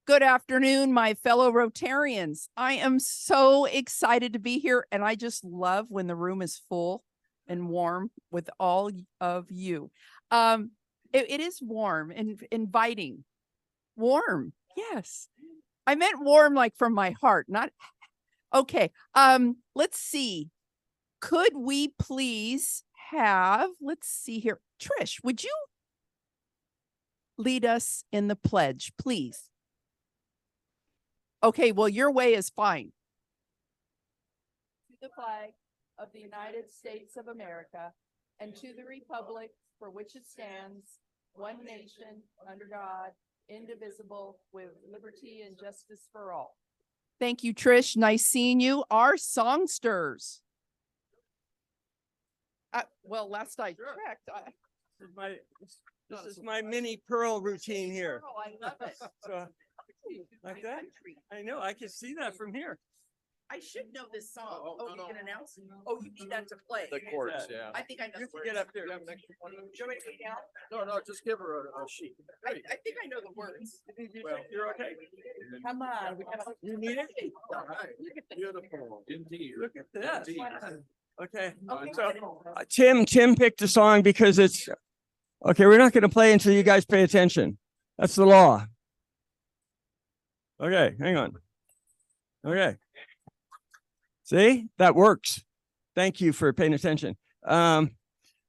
Good afternoon, my fellow Rotarians. I am so excited to be here, and I just love when the room is full and warm with all of you. It is warm and inviting. Warm, yes. I meant warm like from my heart, not okay. Let's see. Could we please have, let's see here. Trish, would you lead us in the pledge, please? Okay, well, your way is fine. To the flag of the United States of America and to the republic for which it stands, one nation, under God, indivisible, with liberty and justice for all. Thank you, Trish. Nice seeing you. Our songsters. Well, last I checked. This is my mini Pearl routine here. Oh, I love it. So, like that? I know, I can see that from here. I should know this song. Oh, you can announce it? Oh, you need that to play. The chords, yeah. I think I know You the can get words. up there. Do you want me to take it down? No, just give her a sheet. I think I know the words. Well, You're okay. Come on. We gotta... You need it? all right. Beautiful. Indeed. Look at this. Indeed. Okay. Okay. So Tim picked a song because it's okay. We're not going to play until you guys pay attention. That's the law. Okay, hang on. Okay. See, that works. Thank you for paying attention.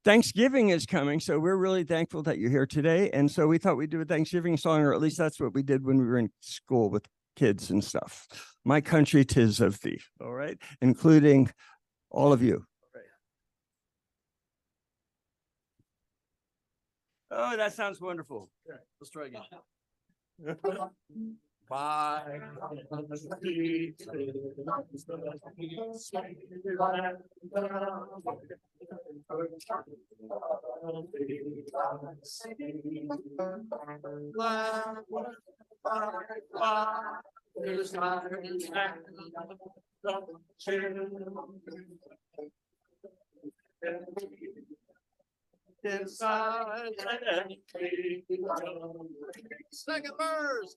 Thanksgiving is coming, so we're really thankful that you're here today. And so we thought we'd do a Thanksgiving song, or at least that's what we did when we were in school with kids and stuff. My country, 'tis of thee. All right, including all of you. Oh, that sounds wonderful. Let's try again. Bye. Inside second verse.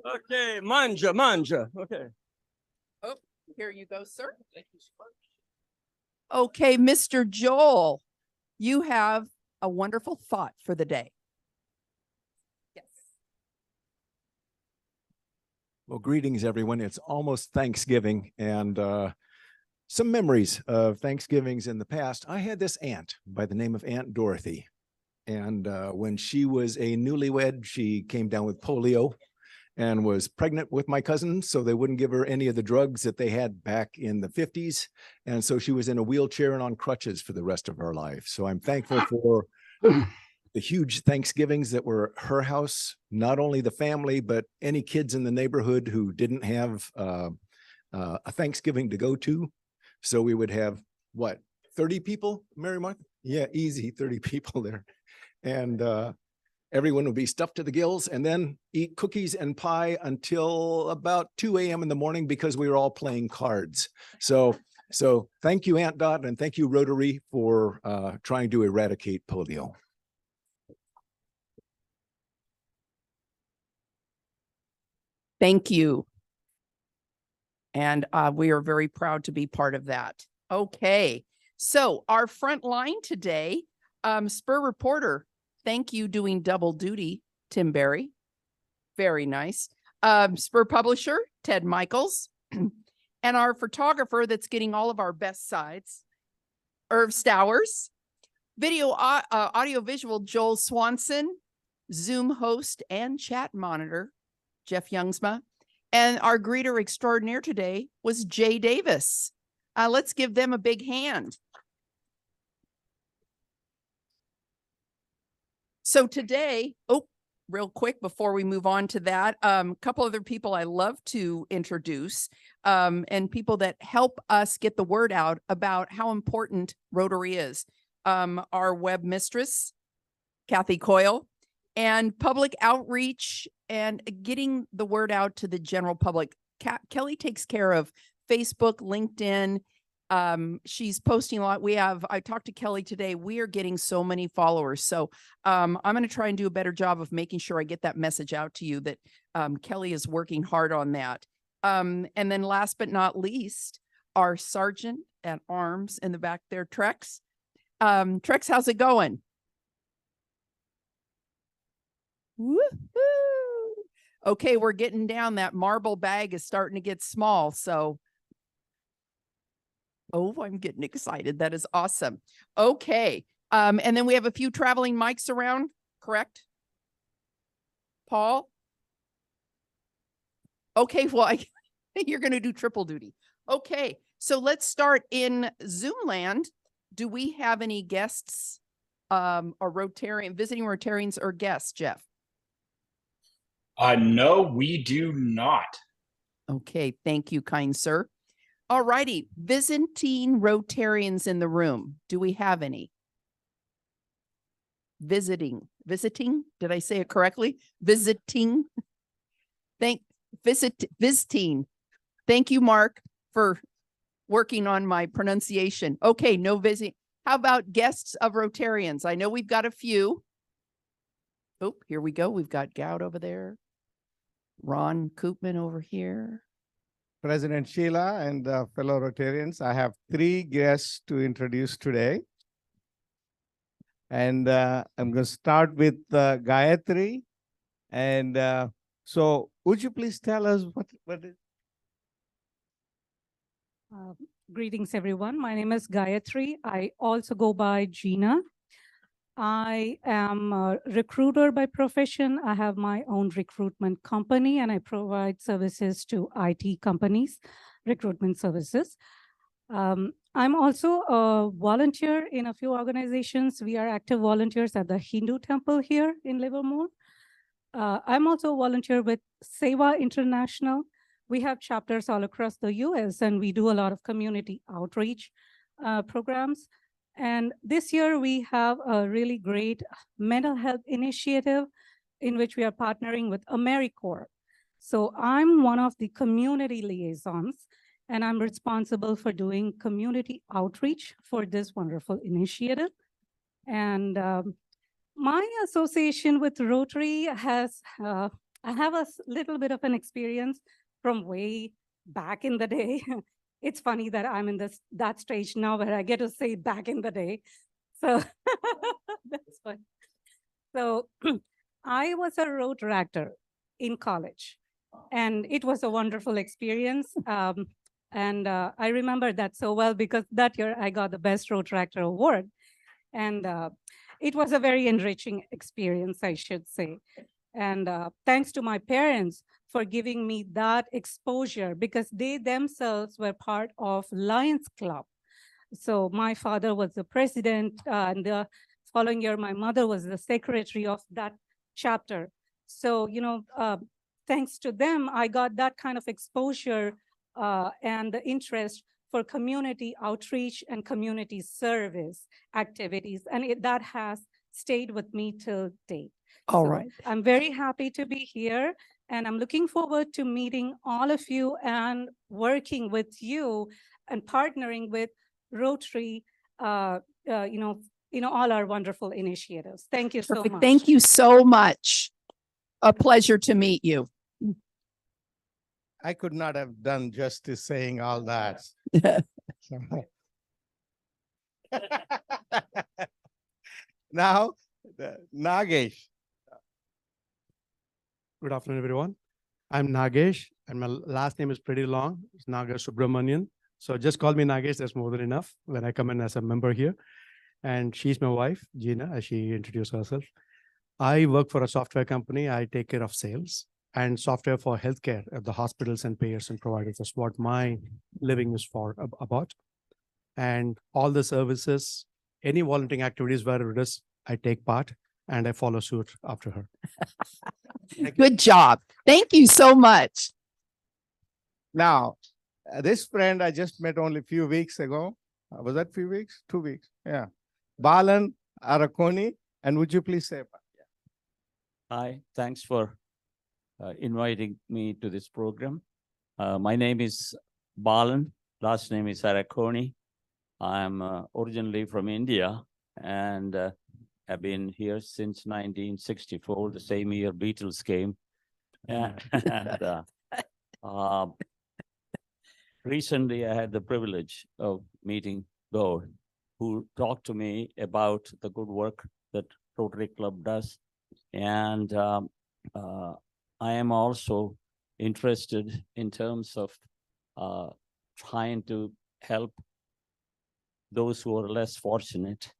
Okay, manja. Okay. Oh, here you go, sir. Thank you so much. Okay, Mr. Joel, you have a wonderful thought for the day. Yes. Well, greetings, everyone. It's almost Thanksgiving, and some memories of Thanksgivings in the past. I had this aunt by the name of Aunt Dorothy. And when she was a newlywed, she came down with polio and was pregnant with my cousin, so they wouldn't give her any of the drugs that they had back in the 50s. And so she was in a wheelchair and on crutches for the rest of her life. So I'm thankful for the huge Thanksgivings that were her house, not only the family, but any kids in the neighborhood who didn't have a Thanksgiving to go to. So we would have, what, 30 people, Mary Martha? Yeah, easy, 30 people there. And everyone would be stuffed to the gills and then eat cookies and pie until about 2 a.m. in the morning because we were all playing cards. So thank you, Aunt Dot, and thank you, Rotary, for trying to eradicate polio. Thank you. And we are very proud to be part of that. Okay, so our front line today, Spur Reporter, thank you, doing double duty, Tim Berry. Very nice. Spur Publisher, Ted Michaels. And our photographer that's getting all of our best sides, Irv Stowers. Video, audio visual, Joel Swanson. Zoom host and chat monitor, Jeff Youngsma. And our greeter extraordinaire today was Jay Davis. Let's give them a big hand. So today, real quick before we move on to that, a couple other people I love to introduce, and people that help us get the word out about how important Rotary is. Our web mistress, Kathy Coyle, and public outreach and getting the word out to the general public. Kelly takes care of Facebook, LinkedIn. She's posting a lot. I talked to Kelly today. We are getting so many followers. So I'm going to try and do a better job of making sure I get that message out to you that Kelly is working hard on that. And then last but not least, our Sergeant at Arms in the back there, Trex. Trex, how's it going? Woo-hoo. Okay, we're getting down. That marble bag is starting to get small. So, I'm getting excited. That is awesome. Okay. And then we have a few traveling mics around, correct? Paul? Okay, well, you're going to do triple duty. Okay, so let's start in Zoom land. Do we have any guests or visiting Rotarians or guests, Jeff? No, we do not. Okay, thank you, kind sir. All righty, visiting Rotarians in the room. Do we have any? Visiting, did I say it correctly? Visiting. Visiting. Thank you, Mark, for working on my pronunciation. Okay, no visiting. How about guests of Rotarians? I know we've got a few. Oh, here we go. We've got Goud over there. Ron Koopman over here. President Sheila and fellow Rotarians, I have 3 guests to introduce today. And I'm going to start with Gayatri. And so would you please tell us what is? Greetings, everyone. My name is Gayatri. I also go by Gina. I am a recruiter by profession. I have my own recruitment company and I provide services to IT companies, recruitment services. I'm also a volunteer in a few organizations. We are active volunteers at the Hindu temple here in Livermore. I'm also a volunteer with Seva International. We have chapters all across the US and we do a lot of community outreach programs. And this year we have a really great mental health initiative in which we are partnering with AmeriCorps. So I'm one of the community liaisons and I'm responsible for doing community outreach for this wonderful initiative. And my association with Rotary has, I have a little bit of an experience from way back in the day. It's funny that I'm in that stage now where I get to say back in the day. So that's fun. So I was a Rotaractor in college and it was a wonderful experience. And I remember that so well because that year I got the Best Rotaractor Award. And it was a very enriching experience, I should say. And thanks to my parents for giving me that exposure because they themselves were part of Lions Club. So my father was the president and the following year, my mother was the secretary of that chapter. So, thanks to them, I got that kind of exposure and the interest for community outreach and community service activities. And that has stayed with me till date. All right. I'm very happy to be here and I'm looking forward to meeting all of you and working with you and partnering with Rotary, all our wonderful initiatives. Thank you so much. Thank you so much. A pleasure to meet you. I could not have done justice saying all that. Now, Nagesh. Good afternoon, everyone. I'm Nagesh, and my last name is pretty long. It's Naga Subramanian. So just call me Nagesh. That's more than enough when I come in as a member here. And she's my wife, Gina, as she introduced herself. I work for a software company. I take care of sales and software for healthcare at the hospitals and payers and providers. That's what my living is for about. And all the services, any volunteering activities where it is, I take part. and I follow suit after her. Good job. Thank you so much. Now, this friend I just met only a few weeks ago. Was that few weeks? 2 weeks. Yeah. Balan Arakoni. And would you please say? Hi, thanks for inviting me to this program. My name is Balan, last name is Arakoni. I'm originally from India and have been here since 1964, the same year Beatles came. And, recently, I had the privilege of meeting Gord, who talked to me about the good work that Rotary Club does. And I am also interested in terms of trying to help those who are less fortunate,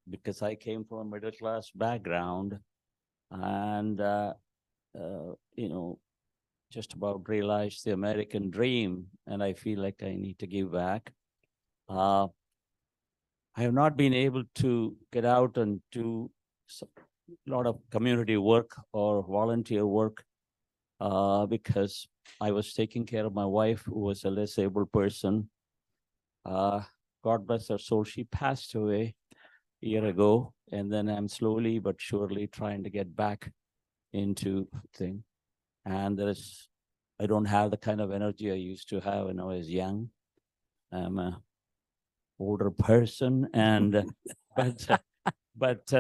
because I came from a middle class background and, just about realized the American dream, and I feel like I need to give back. I have not been able to get out and do a lot of community work or volunteer work because I was taking care of my wife, who was a less able person. God bless her soul, she passed away a year ago, and then I'm slowly but surely trying to get back into thing. And I don't have the kind of energy I used to have when I was young. I'm a older person, and but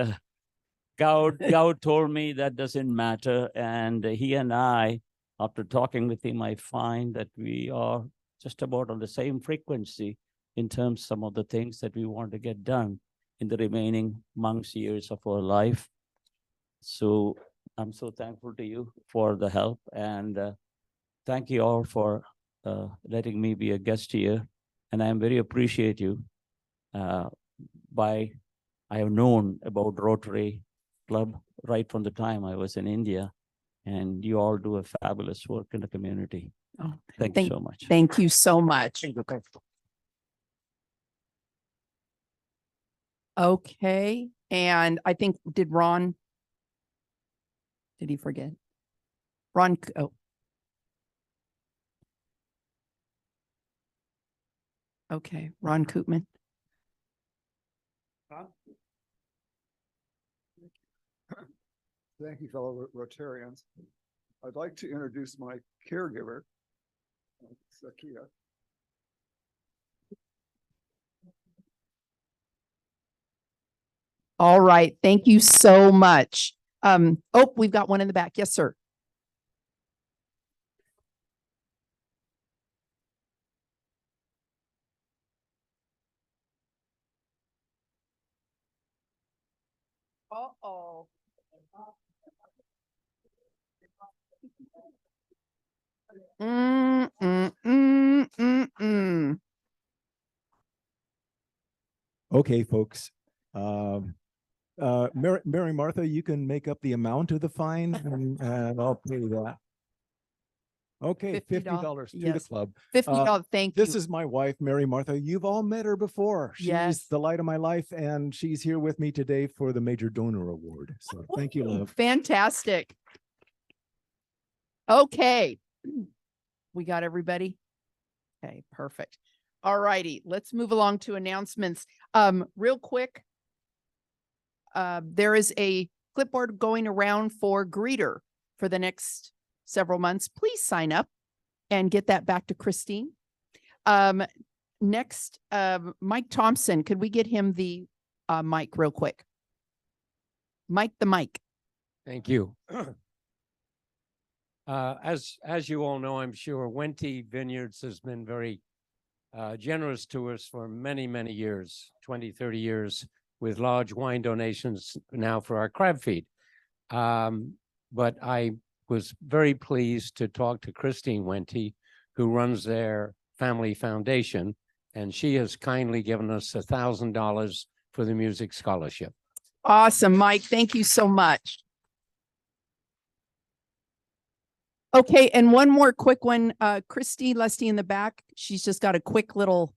God told me that doesn't matter, and he and I, after talking with him, I find that we are just about on the same frequency in terms of some of the things that we want to get done in the remaining months, years of our life. So I'm so thankful to you for the help, and thank you all for letting me be a guest here. And I'm very appreciative. I have known about Rotary Club right from the time I was in India, and you all do a fabulous work in the community. Oh, Thank you so much. Thank you so much. Okay, and I think, did he forget? Oh. Okay, Ron Koopman. Thank you, fellow Rotarians. I'd like to introduce my caregiver, Sakia. All right, thank you so much. Oh, we've got one in the back. Yes, sir. Uh-oh. Okay, folks. Mary Martha, you can make up the amount of the fine and I'll pay that. Okay, $50 to the yes. club. $50, thank you. This is my wife, Mary Martha. You've all met her before. She's Yes. the light of my life, and she's here with me today for the Major Donor Award. So thank you, love. Fantastic. Okay. We got everybody? Okay, perfect. All righty, let's move along to announcements. Real quick, there is a clipboard going around for greeter for the next several months. Please sign up and get that back to Christine. Next, Mike Thompson, could we get him the mic real quick? Mike, the mic. Thank you. As you all know, I'm sure Wente Vineyards has been very generous to us for many, many years, 20, 30 years, with large wine donations now for our crab feed. But I was very pleased to talk to Christine Wente, who runs their family foundation, and she has kindly given us $1,000 for the music scholarship. Awesome, Mike. Thank you so much. Okay, and one more quick one. Christy Lusty in the back. She's just got a quick little.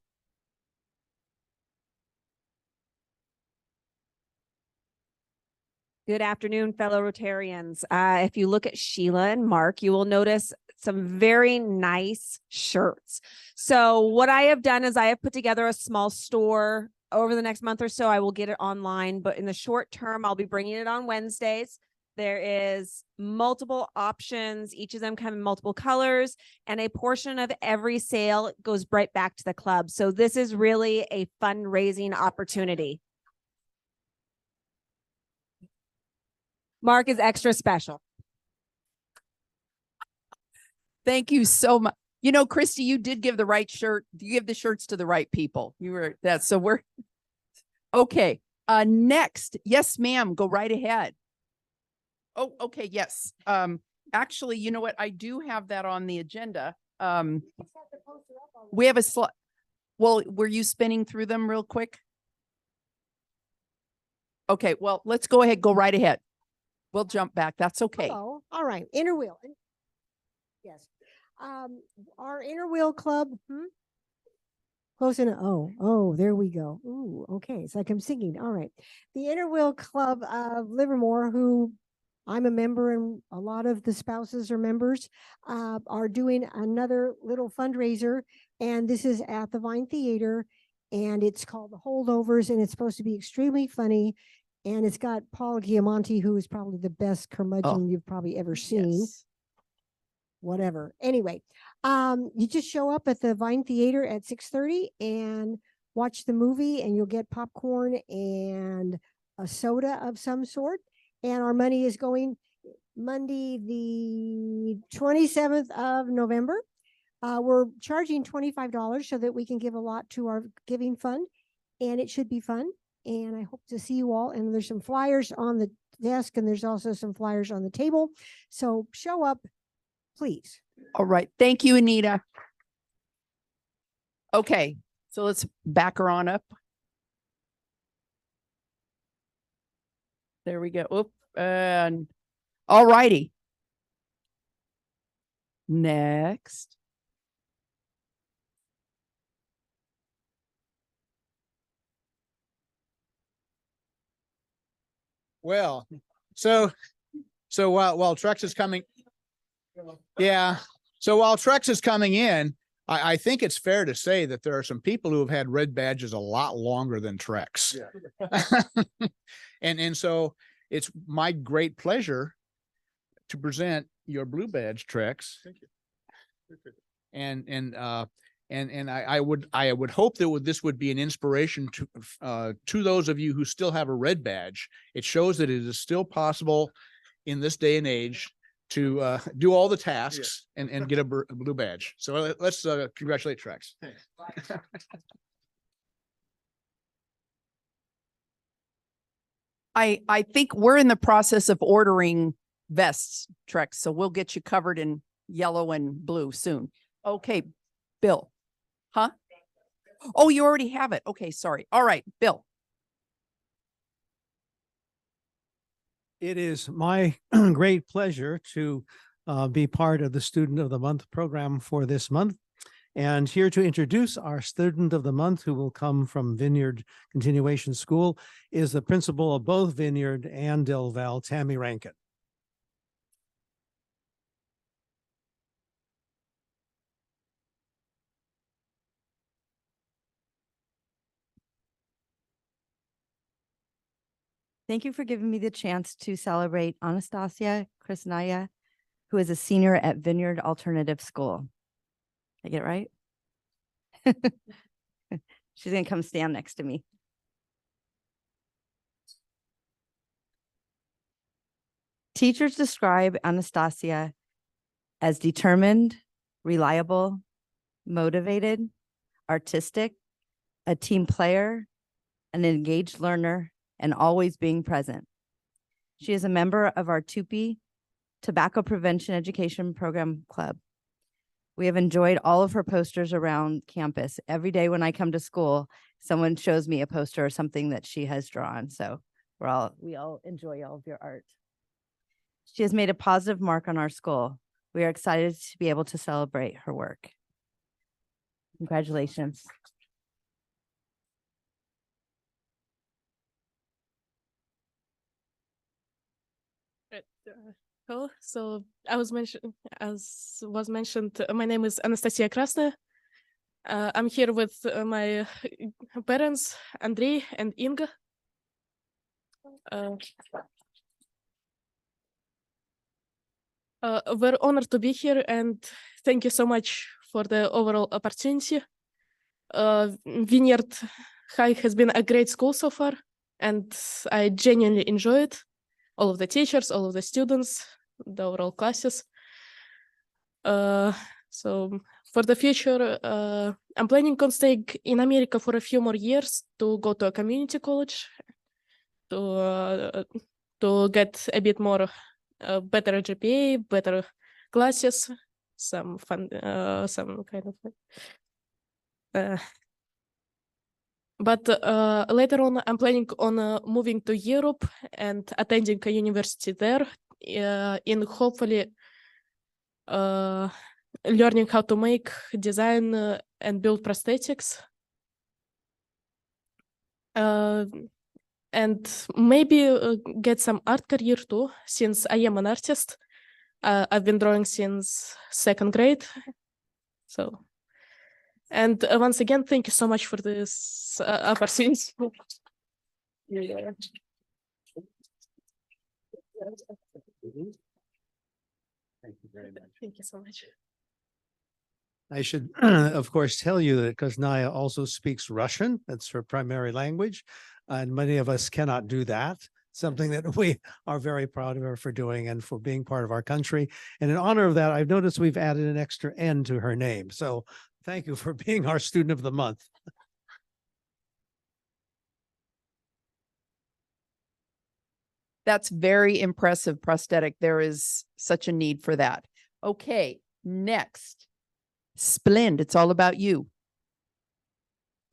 Good afternoon, fellow Rotarians. If you look at Sheila and Mark, you will notice some very nice shirts. So what I have done is I have put together a small store. Over the next month or so, I will get it online, but in the short term, I'll be bringing it on Wednesdays. There is multiple options, each of them come in multiple colors, and a portion of every sale goes right back to the club. So this is really a fundraising opportunity. Mark is extra special. Thank you so much. You know, Christy, you did give the right shirt. You give the shirts to the right people. You were that. So we're okay. Next. Yes, ma'am. Go right ahead. Oh, okay. Yes. Actually, you know what? I do have that on the agenda. We have a slide. Well, were you spinning through them real quick? Okay. Well, let's go ahead. Go right ahead. We'll jump back. That's okay. Hello. All right. Inner wheel. Yes. Our inner wheel club. Close enough. Oh, there we go. Ooh, okay. It's like I'm singing. All right. The Inner Wheel Club of Livermore, who I'm a member and a lot of the spouses are members, are doing another little fundraiser. And this is at the Vine Theater. And it's called The Holdovers. And it's supposed to be extremely funny. And it's got Paul Giamatti, who is probably the best curmudgeon you've probably ever seen. Yes. Whatever. Anyway, you just show up at the Vine Theater at 6:30 and watch the movie, and you'll get popcorn and a soda of some sort. And our money is going Monday, the 27th of November. We're charging $25 so that we can give a lot to our giving fund, and it should be fun. And I hope to see you all. And there's some flyers on the desk, and there's also some flyers on the table. So show up, please. All right. Thank you, Anita. Okay. So let's back her on up. There we go. Oop. And all righty. Next. Well, so while Trex is coming, yeah. So while Trex is coming in, I think it's fair to say that there are some people who have had red badges a lot longer than Trex. Yeah. and so it's my great pleasure to present your blue badge, Trex. Thank you. And I would hope that this would be an inspiration to those of you who still have a red badge. It shows that it is still possible in this day and age to do all the tasks and get a blue badge. So let's congratulate Trex. I think we're in the process of ordering vests, Trex, so we'll get you covered in yellow and blue soon. Okay, Bill. Huh? Oh, you already have it. Okay, sorry. All right, Bill. It is my great pleasure to be part of the Student of the Month program for this month. And here to introduce our Student of the Month, who will come from Vineyard Continuation School, is the principal of both Vineyard and Del Val, Tammy Rankin. Thank you for giving me the chance to celebrate Anastasia Krisnaya, who is a senior at Vineyard Alternative School. Did I get it right? She's going to come stand next to me. Teachers describe Anastasia as determined, reliable, motivated, artistic, a team player, an engaged learner, and always being present. She is a member of our TUPE Tobacco Prevention Education Program Club. We have enjoyed all of her posters around campus. Every day when I come to school, someone shows me a poster or something that she has drawn. So we all enjoy all of your art. She has made a positive mark on our school. We are excited to be able to celebrate her work. Congratulations. Hello. So as was mentioned, my name is Anastasia Krasna. I'm here with my parents, Andrei and Inga. We're honored to be here, and thank you so much for the overall opportunity. Vineyard High has been a great school so far, and I genuinely enjoy it. All of the teachers, all of the students, the overall classes. So for the future, I'm planning on staying in America for a few more years to go to a community college to get a bit more better GPA, better classes, some fun, some kind of. But later on, I'm planning on moving to Europe and attending a university there, in hopefully learning how to make, design, and build prosthetics. And maybe get some art career too, since I am an artist. I've been drawing since 2nd grade. So, and once again, thank you so much for this opportunity. Yeah. Thank you very much. Thank you so much. I should, of course, tell you that Koznaya also speaks Russian. That's her primary language. And many of us cannot do that. Something that we are very proud of her for doing and for being part of our country. And in honor of that, I've noticed we've added an extra N to her name. So thank you for being our student of the month. That's very impressive prosthetic. There is such a need for that. Okay, next. Splend, it's all about you.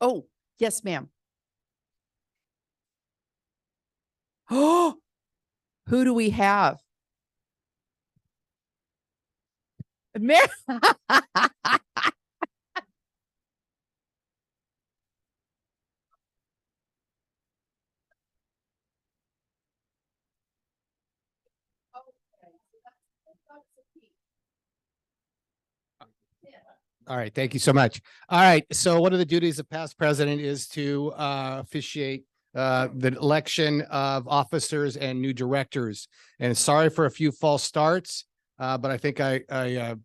Oh, yes, ma'am. Oh, who do we have? All right, thank you so much. All right, so one of the duties of past president is to officiate the election of officers and new directors. And sorry for a few false starts, but I think I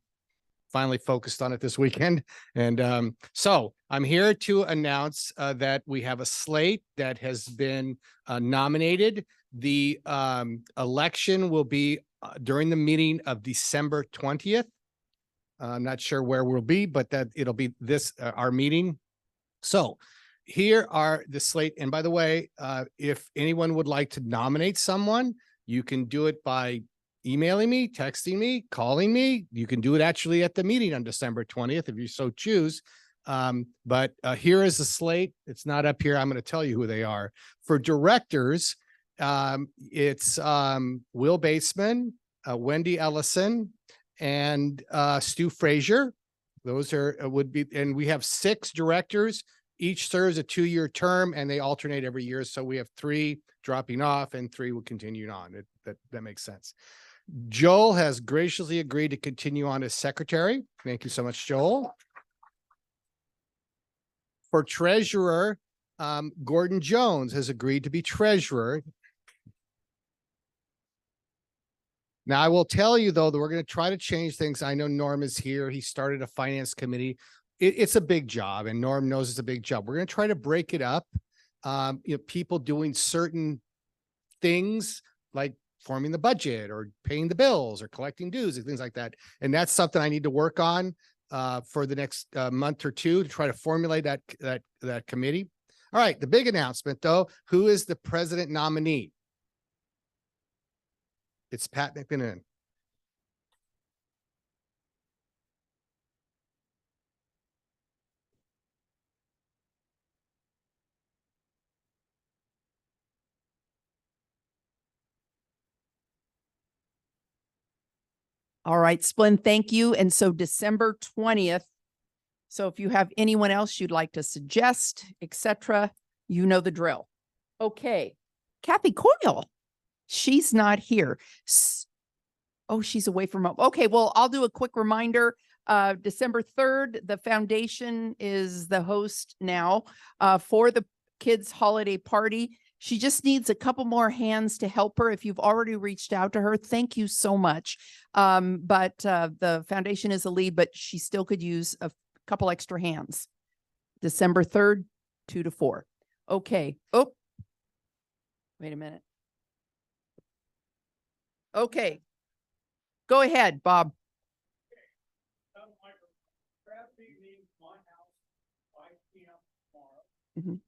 finally focused on it this weekend. And so I'm here to announce that we have a slate that has been nominated. The election will be during the meeting of December 20th. I'm not sure where we'll be, but that it'll be this, our meeting. So here are the slate. And by the way, if anyone would like to nominate someone, you can do it by emailing me, texting me, calling me. You can do it actually at the meeting on December 20th, if you so choose. But here is the slate. It's not up here. I'm going to tell you who they are. For directors, it's Will Baseman, Wendy Ellison, and Stu Frazier. Those are would be, and we have 6 directors. Each serves a 2-year term, and they alternate every year. So we have 3 dropping off, and 3 will continue on. That makes sense. Joel has graciously agreed to continue on as secretary. Thank you so much, Joel. For treasurer, Gordon Jones has agreed to be treasurer. Now, I will tell you, though, that we're going to try to change things. I know Norm is here. He started a finance committee. It's a big job, and Norm knows it's a big job. We're going to try to break it up. People doing certain things like forming the budget or paying the bills or collecting dues and things like that. And that's something I need to work on for the next month or 2 to try to formulate that committee. All right, the big announcement, though, who is the president nominee? It's Pat McMillan. All right, Splend, thank you. And so December 20th. So if you have anyone else you'd like to suggest, etc., you know the drill. Okay, Kathy Coyle. She's not here. Oh, she's away from home. Okay, well, I'll do a quick reminder. December 3rd, the foundation is the host now for the kids' holiday party. She just needs a couple more hands to help her. If you've already reached out to her, thank you so much. But the foundation is the lead, but she still could use a couple extra hands. December 3rd, 2 to 4. Okay. Oh, wait a minute. Okay. Go ahead, Bob. Mhm.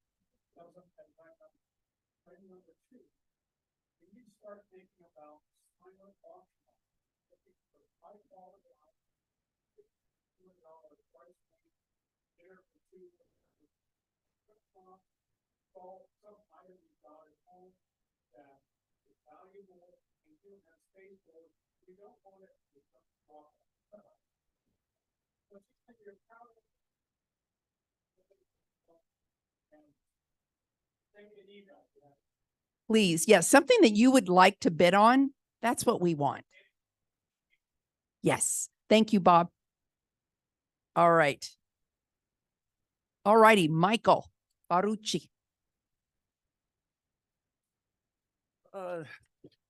Please, yes, something that you would like to bid on. That's what we want. Yes. Thank you, Bob. All right. All righty, Michael Barucci.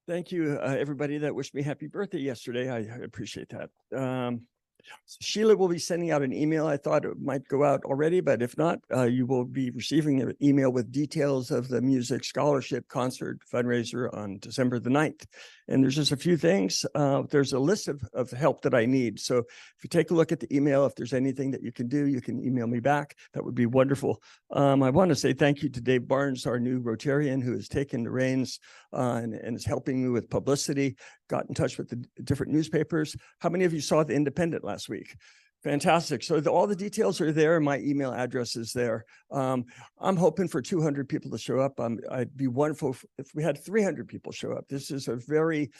Thank you, everybody that wished me happy birthday yesterday. I appreciate that. Sheila will be sending out an email. I thought it might go out already, but if not, you will be receiving an email with details of the music scholarship concert fundraiser on December the 9th. And there's just a few things. There's a list of help that I need. So if you take a look at the email, if there's anything that you can do, you can email me back. That would be wonderful. I want to say thank you to Dave Barnes, our new Rotarian, who has taken the reins and is helping me with publicity, got in touch with the different newspapers. How many of you saw The Independent last week? Fantastic. So all the details are there. My email address is there. I'm hoping for 200 people to show up. I'd be wonderful if we had 300 people show up. This is a very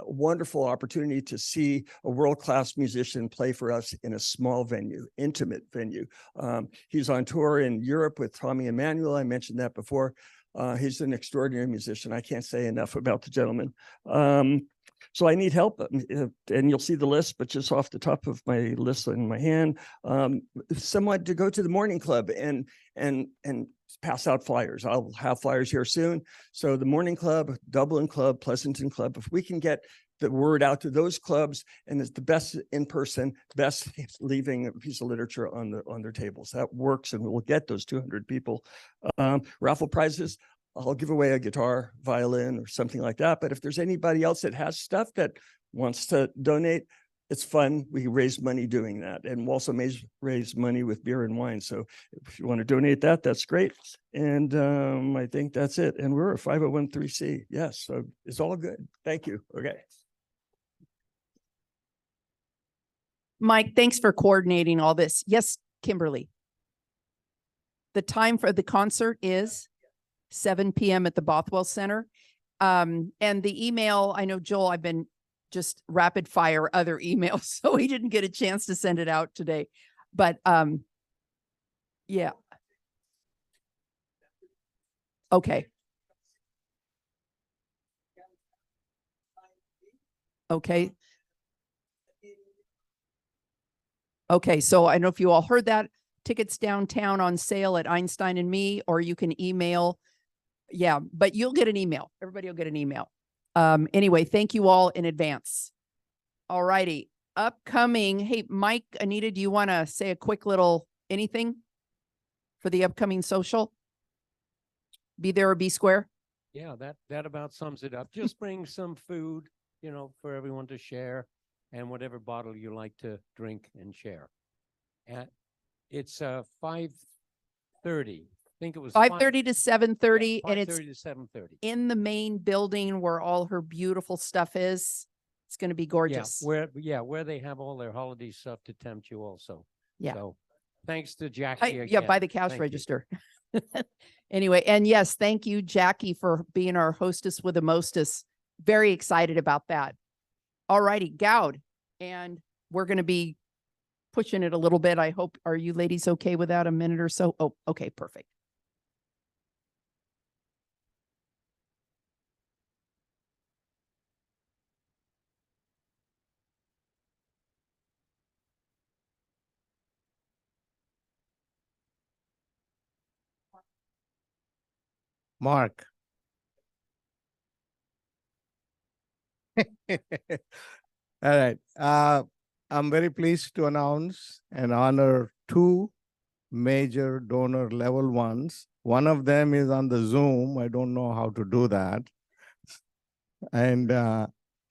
wonderful opportunity to see a world-class musician play for us in a small venue, intimate venue. He's on tour in Europe with Tommy Emmanuel. I mentioned that before. He's an extraordinary musician. I can't say enough about the gentleman. So I need help, and you'll see the list, but just off the top of my list in my hand, someone to go to the morning club and pass out flyers. I'll have flyers here soon. So the morning club, Dublin Club, Pleasanton Club, if we can get the word out to those clubs, and it's the best in person, best leaving a piece of literature on their tables. That works, and we'll get those 200 people. Raffle prizes. I'll give away a guitar, violin, or something like that. But if there's anybody else that has stuff that wants to donate, it's fun. We raise money doing that. And we'll also raise money with beer and wine. So if you want to donate that, that's great. And I think that's it. And we're a 501(c)(3). Yes, so it's all good. Thank you. Okay. Mike, thanks for coordinating all this. Yes, Kimberly. The time for the concert is 7 p.m. at the Bothwell Center. And the email, I know, Joel, I've been just rapid fire other emails, so he didn't get a chance to send it out today. But yeah. Okay. Okay. Okay, so I don't know if you all heard that. Tickets downtown on sale at Einstein and Me, or you can email. Yeah, but you'll get an email. Everybody will get an email. Anyway, thank you all in advance. All righty. Upcoming. Hey, Mike, Anita, do you want to say a quick little anything for the upcoming social? Be there or be square? Yeah, that about sums it up. Just bring some food, for everyone to share, and whatever bottle you like to drink and share. And it's 5:30. I think it was 5:30 to 7:30, and it's 5:30 to 7:30 in the main building where all her beautiful stuff is. It's going to be gorgeous. Where they have all their holiday stuff to tempt you also. Yeah. So thanks to Jackie again. Yeah, by the cash register. Anyway, and yes, thank you, Jackie, for being our hostess with the mostest. Very excited about that. All righty, Gowd. And we're going to be pushing it a little bit. I hope, are you ladies okay with that? A minute or so? Oh, okay, perfect. Mark. All right. I'm very pleased to announce and honor two major donor level ones. One of them is on the Zoom. I don't know how to do that. And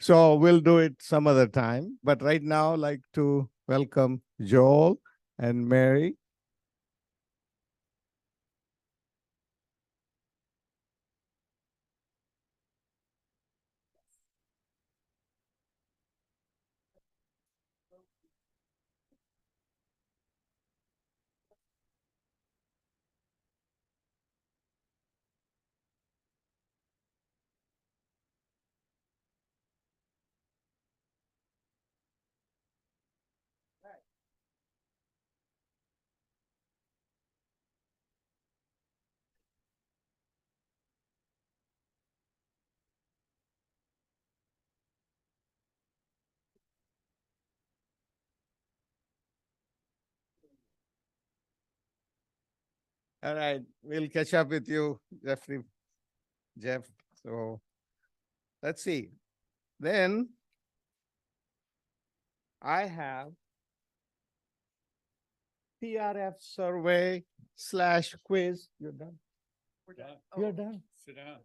so we'll do it some other time. But right now, I'd like to welcome Joel and Mary. All right, we'll catch up with you, Jeff. So let's see. Then I have TRF survey / quiz. You're done. We're done. You're done. Sit down.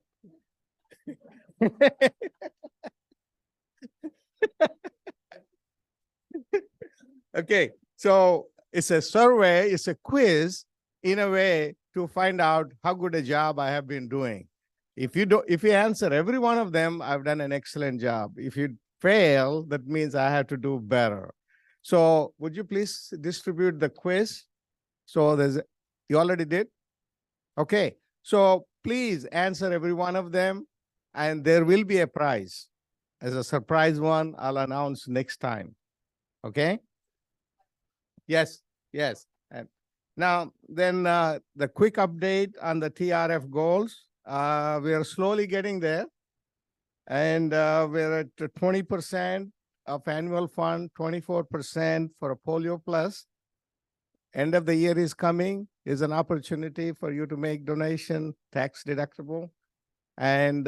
Okay, so it's a survey, it's a quiz in a way to find out how good a job I have been doing. If you answer every one of them, I've done an excellent job. If you fail, that means I have to do better. So would you please distribute the quiz? So you already did? Okay, so please answer every one of them and there will be a prize. As a surprise one, I'll announce next time. Okay? Yes, yes. And now then the quick update on the TRF goals. We are slowly getting there. And we're at 20% of annual fund, 24% for a polio plus. End of the year is coming, is an opportunity for you to make donation tax deductible. And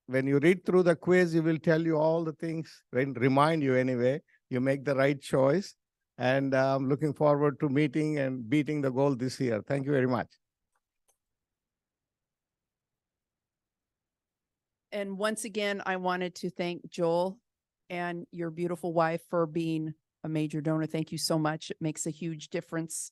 when you read through the quiz, it will tell you all the things, remind you anyway, you make the right choice. And I'm looking forward to meeting and beating the goal this year. Thank you very much. And once again, I wanted to thank Joel and your beautiful wife for being a major donor. Thank you so much. It makes a huge difference.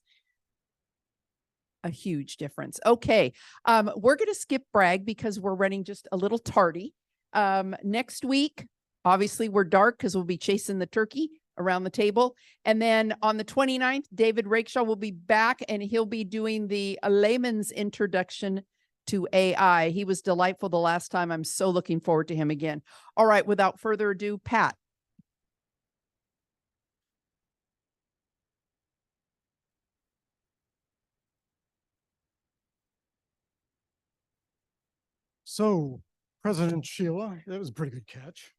A huge difference. Okay. We're going to skip brag because we're running just a little tardy. Next week, obviously we're dark because we'll be chasing the turkey around the table. And then on the 29th, David Rakeshaw will be back and he'll be doing the layman's introduction to AI. He was delightful the last time. I'm so looking forward to him again. All right, without further ado, Pat. So, President Sheila, that was a pretty good catch.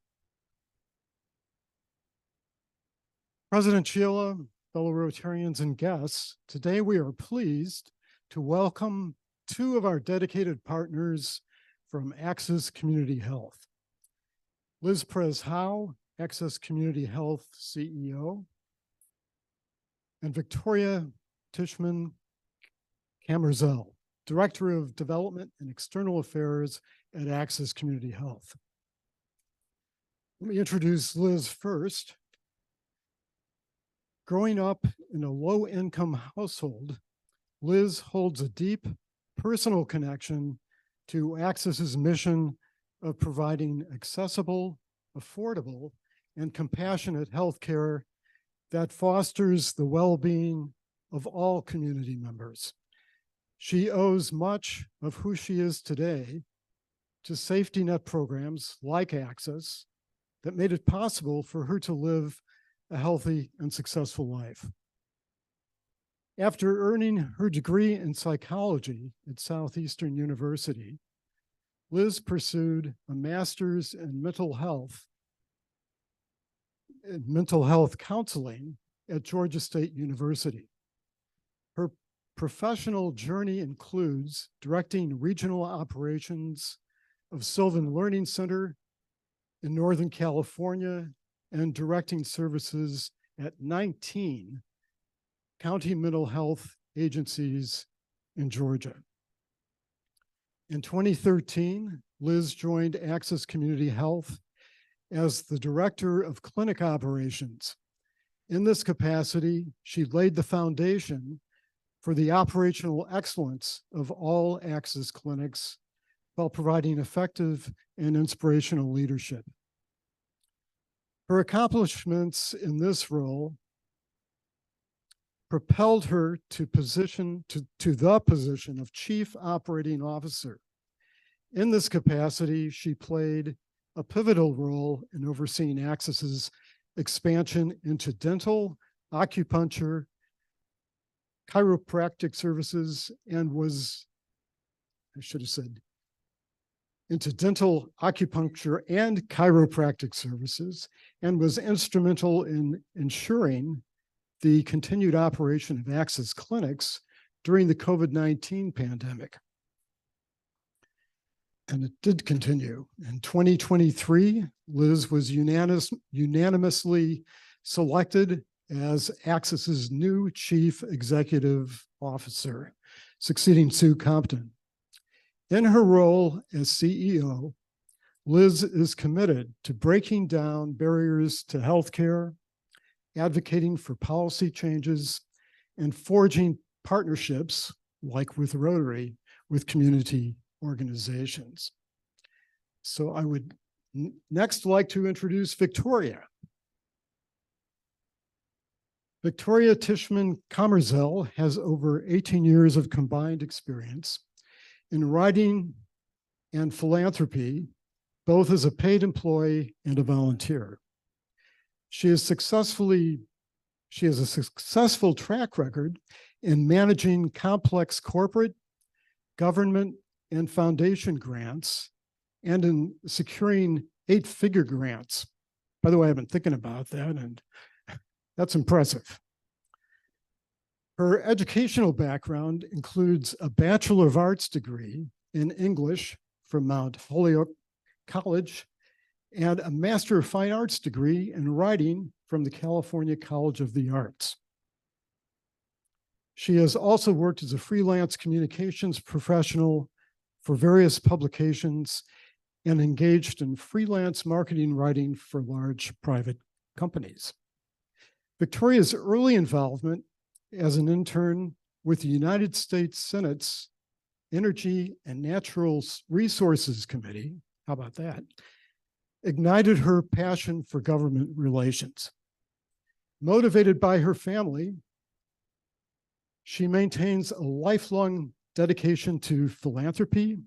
President Sheila, fellow Rotarians and guests, today we are pleased to welcome two of our dedicated partners from Access Community Health. Liz Perez-Howe, Access Community Health CEO, and Victoria Tishman-Camerzel, Director of Development and External Affairs at Access Community Health. Let me introduce Liz first. Growing up in a low-income household, Liz holds a deep personal connection to Access's mission of providing accessible, affordable, and compassionate healthcare that fosters the well-being of all community members. She owes much of who she is today to safety net programs like Access that made it possible for her to live a healthy and successful life. After earning her degree in psychology at Southeastern University, Liz pursued a master's in mental health counseling at Georgia State University. Her professional journey includes directing regional operations of Sylvan Learning Center in Northern California and directing services at 19 county mental health agencies in Georgia. In 2013, Liz joined Access Community Health as the Director of Clinic Operations. In this capacity, she laid the foundation for the operational excellence of all Access clinics while providing effective and inspirational leadership. Her accomplishments in this role propelled her to the position of Chief Operating Officer. In this capacity, she played a pivotal role in overseeing Access's expansion into dental, acupuncture, chiropractic services, and into dental, acupuncture, and chiropractic services, and was instrumental in ensuring the continued operation of Access clinics during the COVID-19 pandemic. And it did continue. In 2023, Liz was unanimously selected as Access's new Chief Executive Officer, succeeding Sue Compton. In her role as CEO, Liz is committed to breaking down barriers to healthcare, advocating for policy changes, and forging partnerships, like with Rotary, with community organizations. So I would next like to introduce Victoria. Victoria Tishman Commerzel has over 18 years of combined experience in writing and philanthropy, both as a paid employee and a volunteer. She has a successful track record in managing complex corporate, government, and foundation grants, and in securing 8-figure grants. By the way, I've been thinking about that, and that's impressive. Her educational background includes a Bachelor of Arts degree in English from Mount Holyoke College and a Master of Fine Arts degree in writing from the California College of the Arts. She has also worked as a freelance communications professional for various publications and engaged in freelance marketing writing for large private companies. Victoria's early involvement as an intern with the United States Senate's Energy and Natural Resources Committee, how about that, ignited her passion for government relations. Motivated by her family, she maintains a lifelong dedication to philanthropy,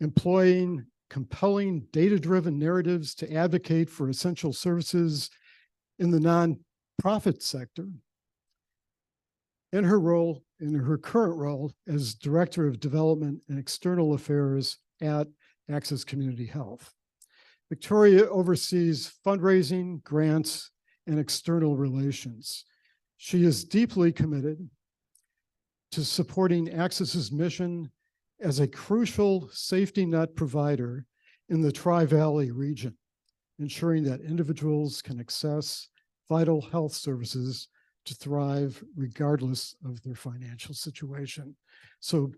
employing compelling data-driven narratives to advocate for essential services in the nonprofit sector. In her current role as Director of Development and External Affairs at Access Community Health, Victoria oversees fundraising, grants, and external relations. She is deeply committed to supporting Access's mission as a crucial safety net provider in the Tri-Valley region, ensuring that individuals can access vital health services to thrive regardless of their financial situation. So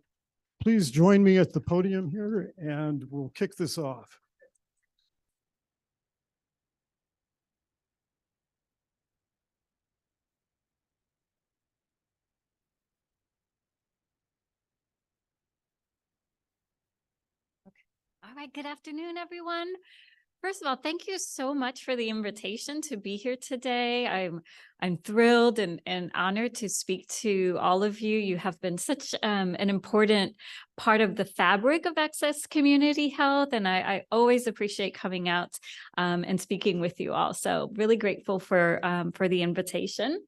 please join me at the podium here and we'll kick this off. All right, good afternoon, everyone. First of all, thank you so much for the invitation to be here today. I'm thrilled and honored to speak to all of you. You have been such an important part of the fabric of Access Community Health, and I always appreciate coming out and speaking with you all. So really grateful for the invitation.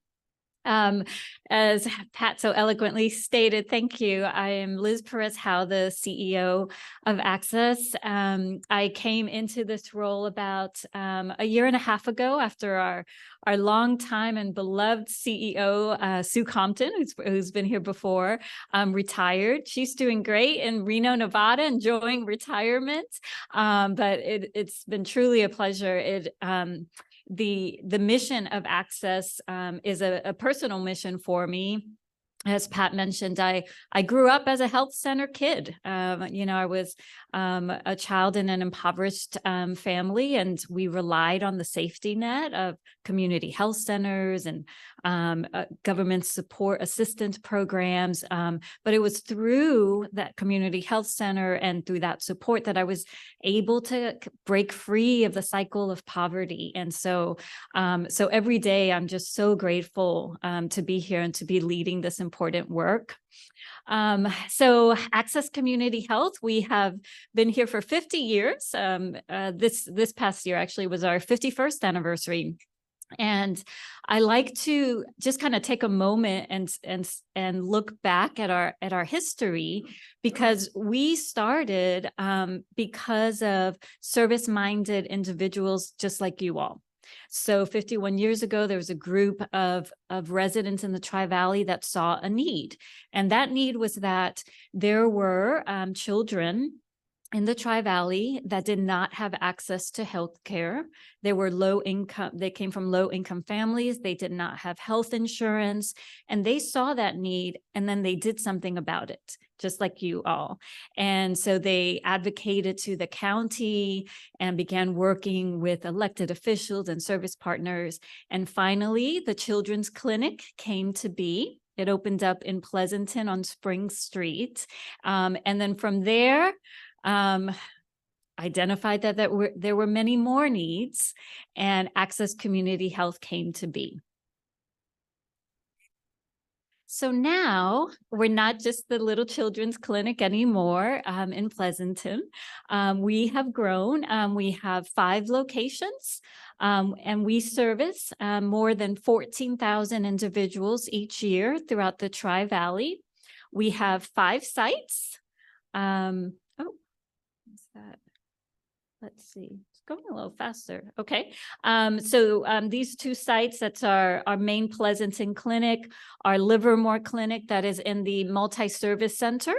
As Pat so eloquently stated, thank you. I am Liz Perez-Howe, the CEO of Access. I came into this role about a year and a half ago after our longtime and beloved CEO, Sue Compton, who's been here before, retired. She's doing great in Reno, Nevada, enjoying retirement. But it's been truly a pleasure. The mission of Access is a personal mission for me. As Pat mentioned, I grew up as a health center kid. I was a child in an impoverished family, and we relied on the safety net of community health centers and government support assistance programs. But it was through that community health center and through that support that I was able to break free of the cycle of poverty. And so every day I'm just so grateful to be here and to be leading this important work. So Access Community Health, we have been here for 50 years. This past year actually was our 51st anniversary. And I like to just kind of take a moment and look back at our history, because we started because of service-minded individuals just like you all. So 51 years ago, there was a group of residents in the Tri-Valley that saw a need. And that need was that there were children in the Tri-Valley that did not have access to health care. They were low income. They came from low income families. They did not have health insurance, and they saw that need, and then they did something about it, just like you all. And so they advocated to the county and began working with elected officials and service partners. And finally, the Children's Clinic came to be. It opened up in Pleasanton on Spring Street. And then from there, identified that there were many more needs, and Access Community Health came to be. So now we're not just the little children's clinic anymore in Pleasanton. We have grown. We have 5 locations, and we service more than 14,000 individuals each year throughout the Tri-Valley. We have 5 sites. That? Let's see, it's going a little faster. Okay. These 2 sites, that's our main Pleasanton clinic, our Livermore clinic that is in the multi-service center,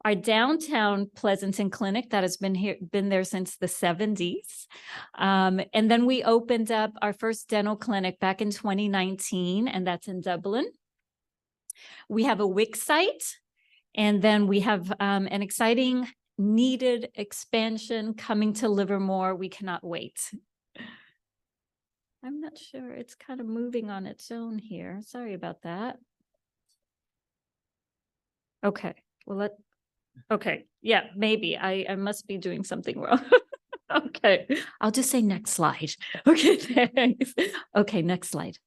our downtown Pleasanton clinic that has been there since the 70s. And then we opened up our first dental clinic back in 2019, and that's in Dublin. We have a WIC site. And then we have an exciting needed expansion coming to Livermore. We cannot wait. I'm not sure. It's kind of moving on its own here. Sorry about that. Okay. Well, okay. Yeah, maybe. I must be doing something wrong. Okay. I'll just say next slide. Okay, thanks. Okay, next slide.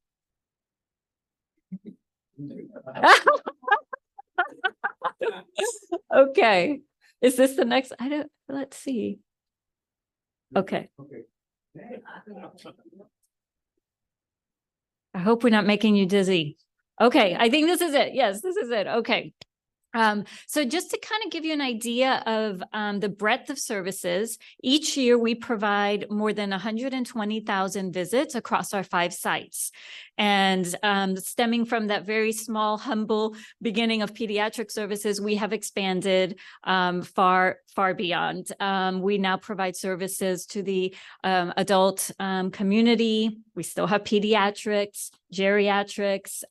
Okay, is this the next? Let's see. Okay. I hope we're not making you dizzy. Okay, I think this is it. Yes, this is it. Okay. So just to kind of give you an idea of the breadth of services, each year we provide more than 120,000 visits across our 5 sites. And stemming from that very small, humble beginning of pediatric services, we have expanded far beyond. We now provide services to the adult community. We still have pediatrics, geriatrics,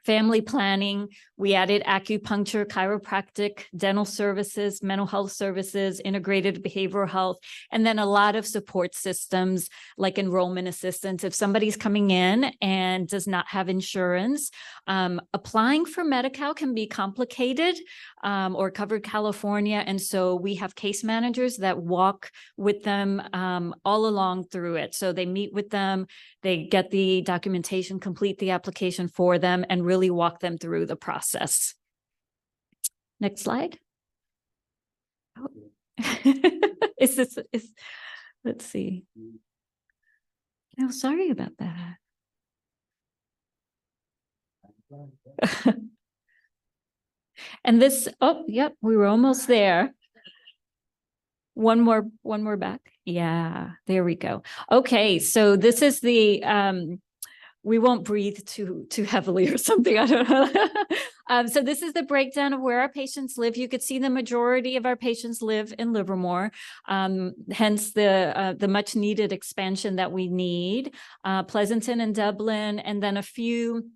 family planning. We added acupuncture, chiropractic, dental services, mental health services, integrated behavioral health, and then a lot of support systems like enrollment assistance. If somebody's coming in and does not have insurance, applying for Medi-Cal can be complicated, or Covered California. And so we have case managers that walk with them all along through it. So they meet with them, they get the documentation, complete the application for them, and really walk them through the process. Next slide. Oh. Let's see. Oh, sorry about that. And this, oh, yep, we were almost there. One more back. Yeah, there we go. Okay, so this is the we won't breathe too heavily or something. I don't know. So this is the breakdown of where our patients live. You could see the majority of our patients live in Livermore, hence the much needed expansion that we need. Pleasanton and Dublin, and then a few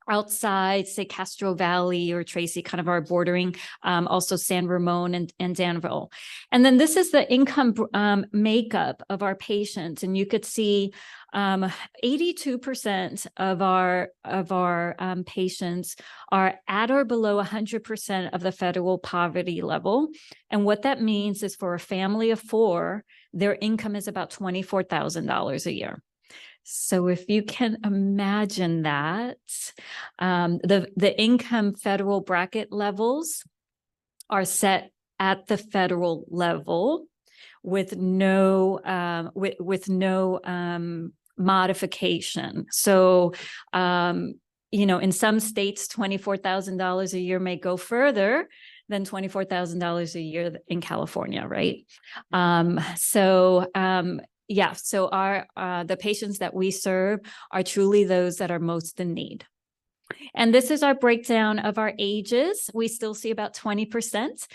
outside, say Castro Valley or Tracy, kind of our bordering, also San Ramon and Danville. And then this is the income makeup of our patients. And you could see 82% of our patients are at or below 100% of the federal poverty level. And what that means is for a family of 4, their income is about $24,000 a year. So if you can imagine that, the income federal bracket levels are set at the federal level with no modification. So, in some states, $24,000 a year may go further than $24,000 a year in California, right? Yeah, so the patients that we serve are truly those that are most in need. And this is our breakdown of our ages. We still see about 20%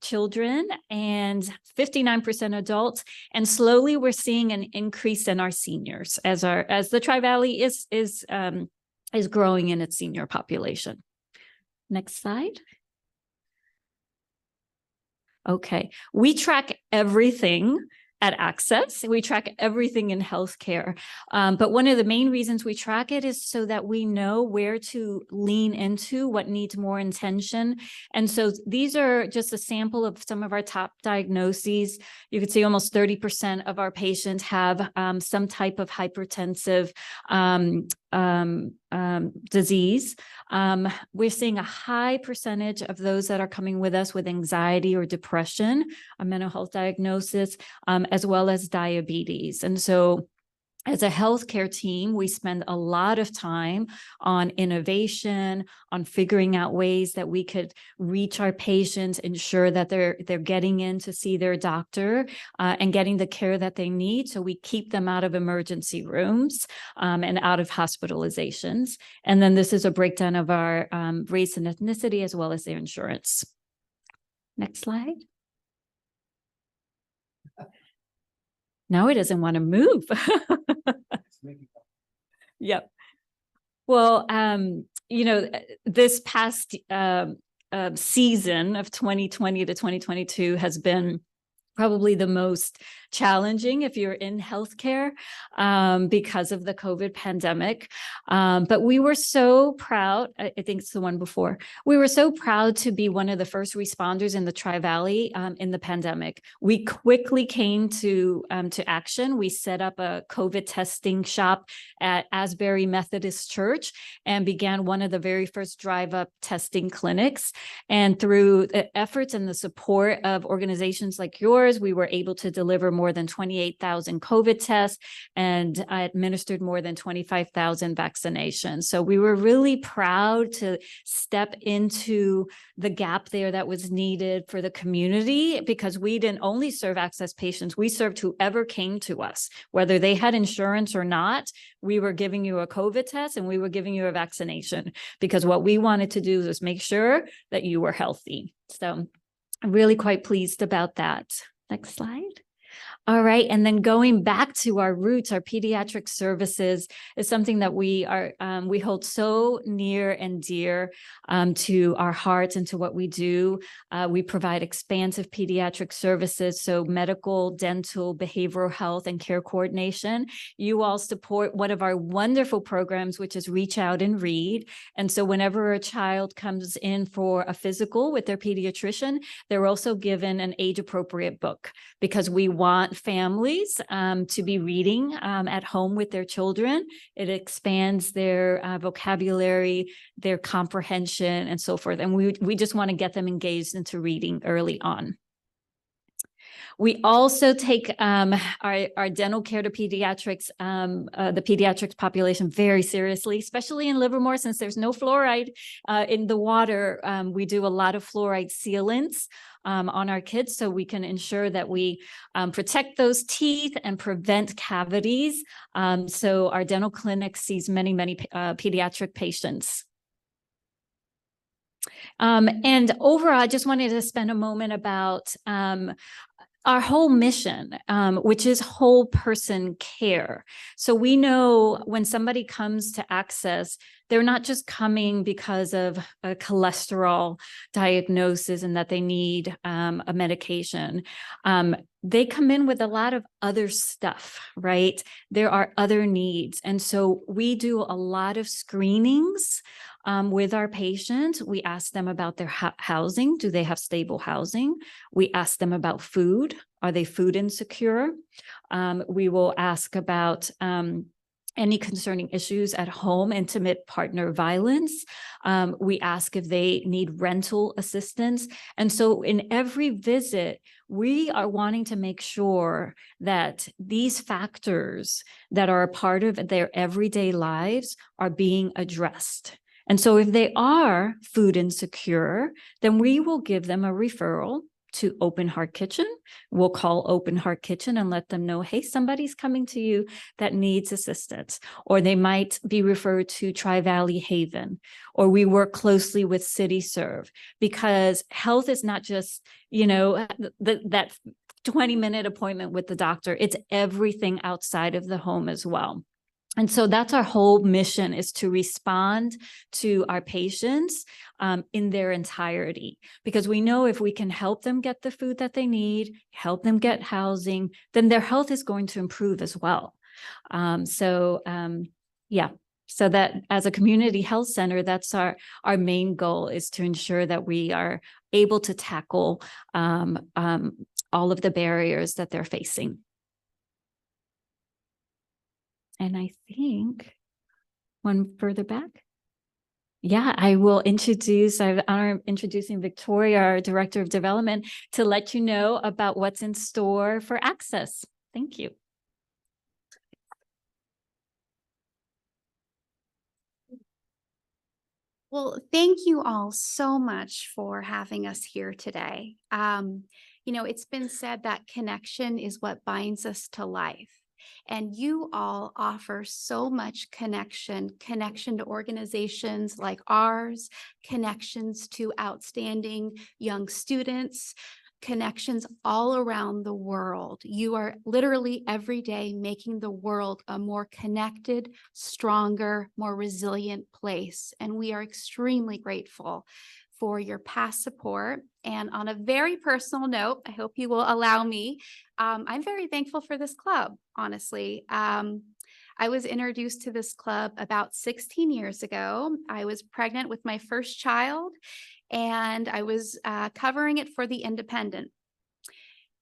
children and 59% adults. And slowly we're seeing an increase in our seniors as the Tri-Valley is growing in its senior population. Next slide. Okay, we track everything at Access. We track everything in healthcare. But one of the main reasons we track it is so that we know where to lean into, what needs more attention. And so these are just a sample of some of our top diagnoses. You can see almost 30% of our patients have some type of hypertensive disease. We're seeing a high percentage of those that are coming with us with anxiety or depression, a mental health diagnosis, as well as diabetes. And so as a healthcare team, we spend a lot of time on innovation, on figuring out ways that we could reach our patients, ensure that they're getting in to see their doctor and getting the care that they need. So we keep them out of emergency rooms and out of hospitalizations. And then this is a breakdown of our race and ethnicity as well as their insurance. Next slide. Now it doesn't want to move. Yep. Well, this past season of 2020 to 2022 has been probably the most challenging if you're in healthcare because of the COVID pandemic. But we were so proud, I think it's the one before, we were so proud to be one of the first responders in the Tri-Valley in the pandemic. We quickly came to action. We set up a COVID testing shop at Asbury Methodist Church and began one of the very first drive-up testing clinics. And through the efforts and the support of organizations like yours, we were able to deliver more than 28,000 COVID tests and administered more than 25,000 vaccinations. So we were really proud to step into the gap there that was needed for the community, because we didn't only serve Access patients, we served whoever came to us, whether they had insurance or not. We were giving you a COVID test and we were giving you a vaccination, because what we wanted to do was make sure that you were healthy. So I'm really quite pleased about that. Next slide. All right, and then going back to our roots, our pediatric services is something that we hold so near and dear to our hearts and to what we do. We provide expansive pediatric services, so medical, dental, behavioral health, and care coordination. You all support one of our wonderful programs, which is Reach Out and Read. And so whenever a child comes in for a physical with their pediatrician, they're also given an age-appropriate book, because we want families to be reading at home with their children. It expands their vocabulary, their comprehension, and so forth. And we just want to get them engaged into reading early on. We also take our dental care to pediatrics, the pediatrics population very seriously, especially in Livermore, since there's no fluoride in the water. We do a lot of fluoride sealants on our kids so we can ensure that we protect those teeth and prevent cavities. So our dental clinic sees many, many pediatric patients. And overall, I just wanted to spend a moment about our whole mission, which is whole person care. So we know when somebody comes to Access, they're not just coming because of a cholesterol diagnosis and that they need a medication. They come in with a lot of other stuff, right? There are other needs. And so we do a lot of screenings with our patients. We ask them about their housing. Do they have stable housing? We ask them about food. Are they food insecure? We will ask about any concerning issues at home, intimate partner violence. We ask if they need rental assistance. And so in every visit, we are wanting to make sure that these factors that are a part of their everyday lives are being addressed. And so if they are food insecure, then we will give them a referral to Open Heart Kitchen. We'll call Open Heart Kitchen and let them know, hey, somebody's coming to you that needs assistance. Or they might be referred to Tri-Valley Haven, or we work closely with CityServe, because health is not just, you know, that 20-minute appointment with the doctor. It's everything outside of the home as well. And so that's our whole mission, is to respond to our patients in their entirety, because we know if we can help them get the food that they need, help them get housing, then their health is going to improve as well. Yeah. So that as a community health center, that's our main goal, is to ensure that we are able to tackle all of the barriers that they're facing. And I think one further back. Yeah, I will introduce, I have the honor of introducing Victoria, our Director of Development, to let you know about what's in store for Access. Thank you. Well, thank you all so much for having us here today. You know, it's been said that connection is what binds us to life. And you all offer so much connection to organizations like ours, connections to outstanding young students, connections all around the world. You are literally every day making the world a more connected, stronger, more resilient place. And we are extremely grateful for your past support. And on a very personal note, I hope you will allow me, I'm very thankful for this club, honestly. I was introduced to this club about 16 years ago. I was pregnant with my first child, and I was covering it for The Independent.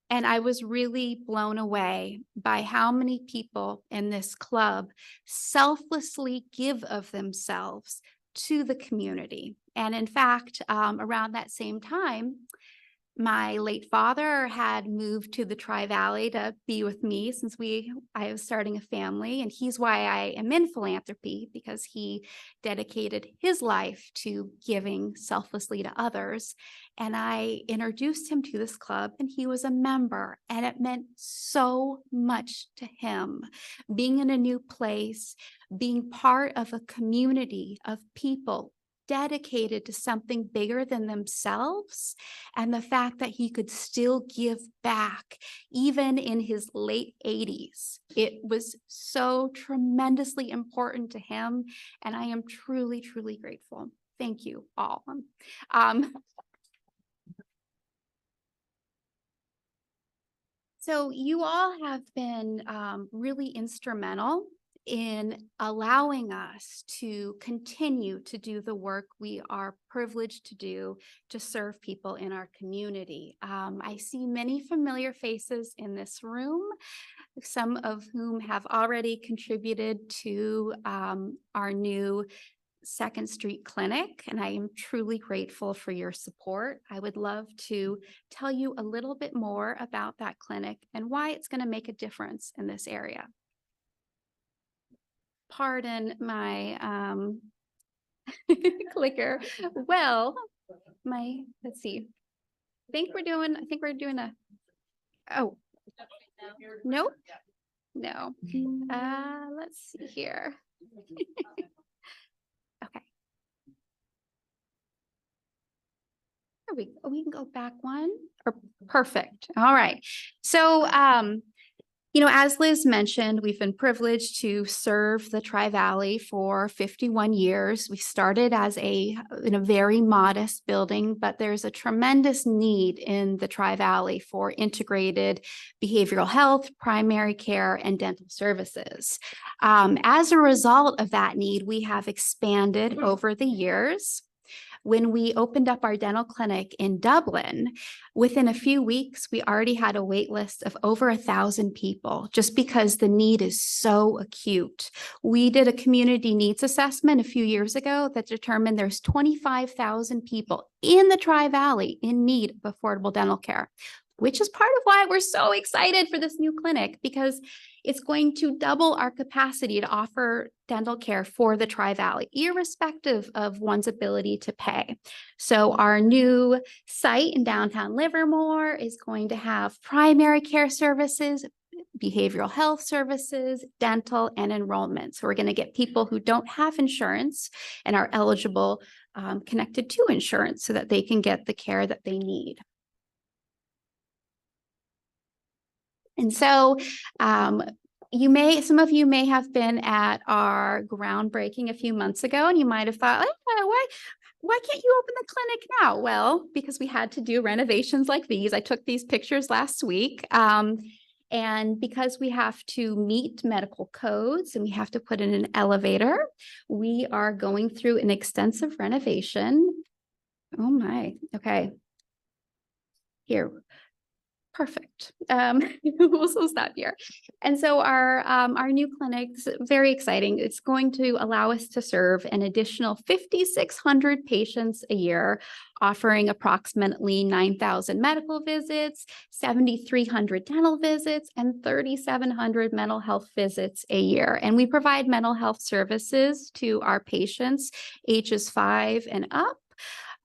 And I was really blown away by how many people in this club selflessly give of themselves to the community. And in fact, around that same time, my late father had moved to the Tri-Valley to be with me, since I was starting a family. And he's why I am in philanthropy, because he dedicated his life to giving selflessly to others. And I introduced him to this club, and he was a member, and it meant so much to him. Being in a new place, being part of a community of people dedicated to something bigger than themselves, and the fact that he could still give back even in his late 80s. It was so tremendously important to him, and I am truly, truly grateful. Thank you all. So you all have been really instrumental in allowing us to continue to do the work we are privileged to do to serve people in our community. I see many familiar faces in this room, some of whom have already contributed to our new Second Street Clinic, and I am truly grateful for your support. I would love to tell you a little bit more about that clinic and why it's going to make a difference in this area. Pardon my clicker. Well, let's see. I think we're doing a, oh, nope. No. Let's see here. Okay. We can go back one. Perfect. All right. So, as Liz mentioned, we've been privileged to serve the Tri-Valley for 51 years. We started in a very modest building, but there's a tremendous need in the Tri-Valley for integrated behavioral health, primary care, and dental services. As a result of that need, we have expanded over the years. When we opened up our dental clinic in Dublin, within a few weeks, we already had a wait list of over 1,000 people just because the need is so acute. We did a community needs assessment a few years ago that determined there's 25,000 people in the Tri-Valley in need of affordable dental care, which is part of why we're so excited for this new clinic, because it's going to double our capacity to offer dental care for the Tri-Valley, irrespective of one's ability to pay. So our new site in downtown Livermore is going to have primary care services, behavioral health services, dental, and enrollment. So we're going to get people who don't have insurance and are eligible connected to insurance so that they can get the care that they need. And so some of you may have been at our groundbreaking a few months ago, and you might have thought, why can't you open the clinic now? Well, because we had to do renovations like these. I took these pictures last week. And because we have to meet medical codes and we have to put in an elevator, we are going through an extensive renovation. Oh my, okay. Here. Perfect. We'll stop here. And so our new clinic is very exciting. It's going to allow us to serve an additional 5,600 patients a year, offering approximately 9,000 medical visits, 7,300 dental visits, and 3,700 mental health visits a year. And we provide mental health services to our patients ages 5 and up.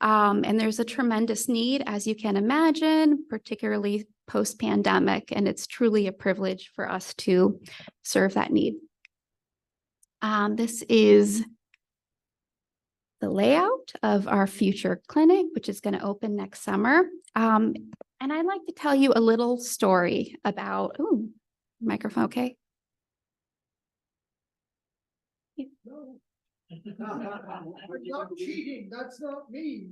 And there's a tremendous need, as you can imagine, particularly post-pandemic, and it's truly a privilege for us to serve that need. This is the layout of our future clinic, which is going to open next summer. And I'd like to tell you a little story about, microphone, okay? Stop cheating. That's not me.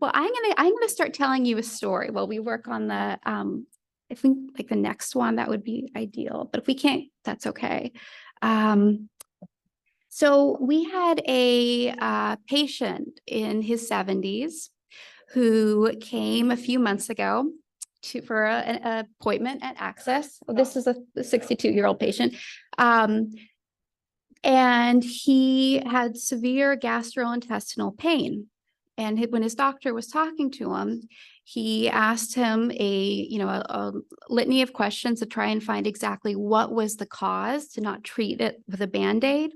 Well, I'm gonna start telling you a story while we work on the if we like the next one, that would be ideal. But if we can't, that's okay. So we had a patient in his 70s who came a few months ago for an appointment at Access. This is a 62-year-old patient. And he had severe gastrointestinal pain. And when his doctor was talking to him, he asked him a litany of questions to try and find exactly what was the cause, to not treat it with a Band-Aid.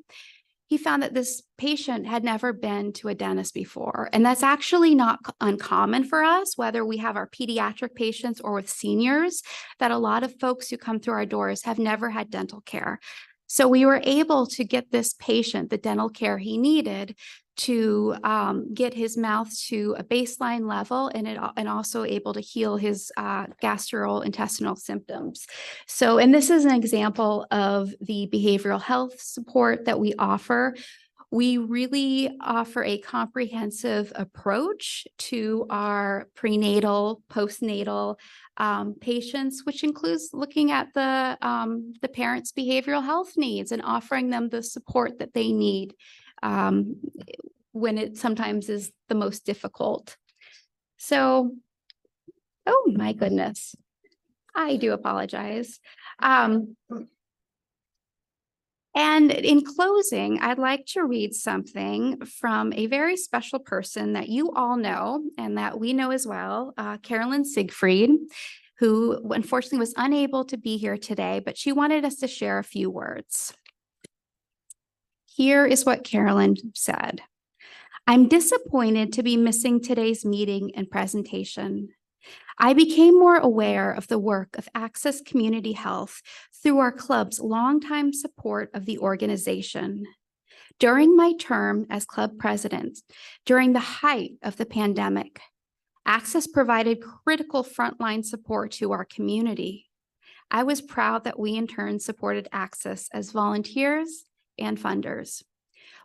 He found that this patient had never been to a dentist before. And that's actually not uncommon for us, whether we have our pediatric patients or with seniors, that a lot of folks who come through our doors have never had dental care. So we were able to get this patient the dental care he needed to get his mouth to a baseline level and also able to heal his gastrointestinal symptoms. So, and this is an example of the behavioral health support that we offer. We really offer a comprehensive approach to our prenatal, postnatal patients, which includes looking at the parents' behavioral health needs and offering them the support that they need when it sometimes is the most difficult. So, oh my goodness. I do apologize. And in closing, I'd like to read something from a very special person that you all know and that we know as well, Carolyn Siegfried, who unfortunately was unable to be here today, but she wanted us to share a few words. Here is what Carolyn said. I'm disappointed to be missing today's meeting and presentation. I became more aware of the work of Access Community Health through our club's longtime support of the organization. During my term as club president, during the height of the pandemic, Access provided critical frontline support to our community. I was proud that we in turn supported Access as volunteers and funders.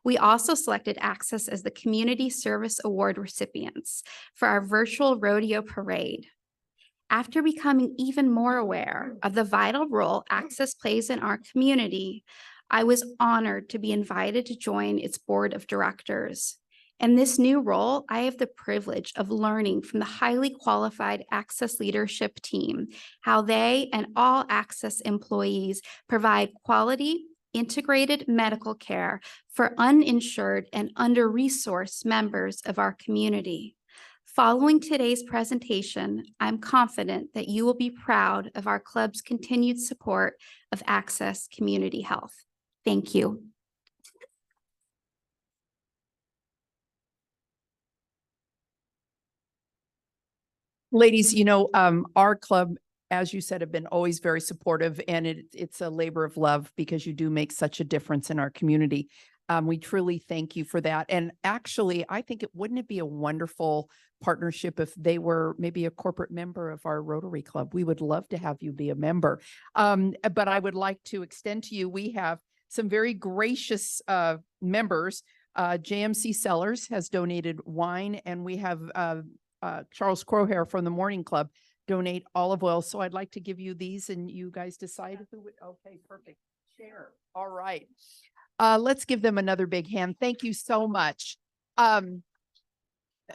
We also selected Access as the Community Service Award recipients for our virtual rodeo parade. After becoming even more aware of the vital role Access plays in our community, I was honored to be invited to join its board of directors. In this new role, I have the privilege of learning from the highly qualified Access leadership team how they and all Access employees provide quality, integrated medical care for uninsured and under-resourced members of our community. Following today's presentation, I'm confident that you will be proud of our club's continued support of Access Community Health. Thank you. Ladies, our club, as you said, have been always very supportive, and it's a labor of love because you do make such a difference in our community. We truly thank you for that. And actually, I think wouldn't it be a wonderful partnership if they were maybe a corporate member of our Rotary Club? We would love to have you be a member. But I would like to extend to you, we have some very gracious members. JMC Cellars has donated wine, and we have Charles Crowhair from the Morning Club donate olive oil. So I'd like to give you these and you guys decide who would, okay, perfect. Share. All right. Let's give them another big hand. Thank you so much.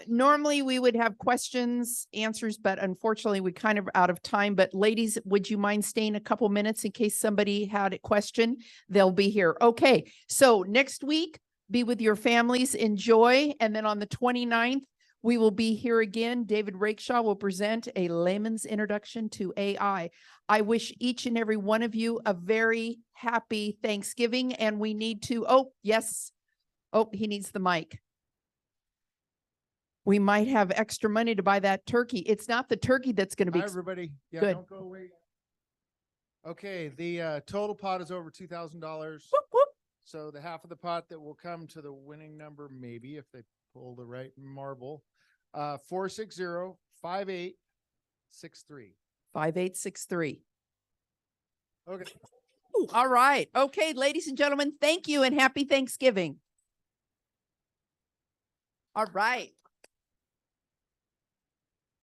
Normally we would have questions, answers, but unfortunately we kind of out of time. But ladies, would you mind staying a couple minutes in case somebody had a question? They'll be here. Okay. So next week, be with your families, enjoy. And then on the 29th, we will be here again. David Rakeshaw will present a layman's introduction to AI. I wish each and every one of you a very happy Thanksgiving. And we need to, oh, yes. Oh, he needs the mic. We might have extra money to buy that turkey. It's not the turkey that's going to be. Hi, everybody. Yeah, good. Don't go away. Okay, the total pot is over $2,000. So the half of the pot that will come to the winning number, maybe if they pull the right marble, 460-5863. 5863. Okay. Ooh, all right. Okay, ladies and gentlemen, thank you and happy Thanksgiving. All right.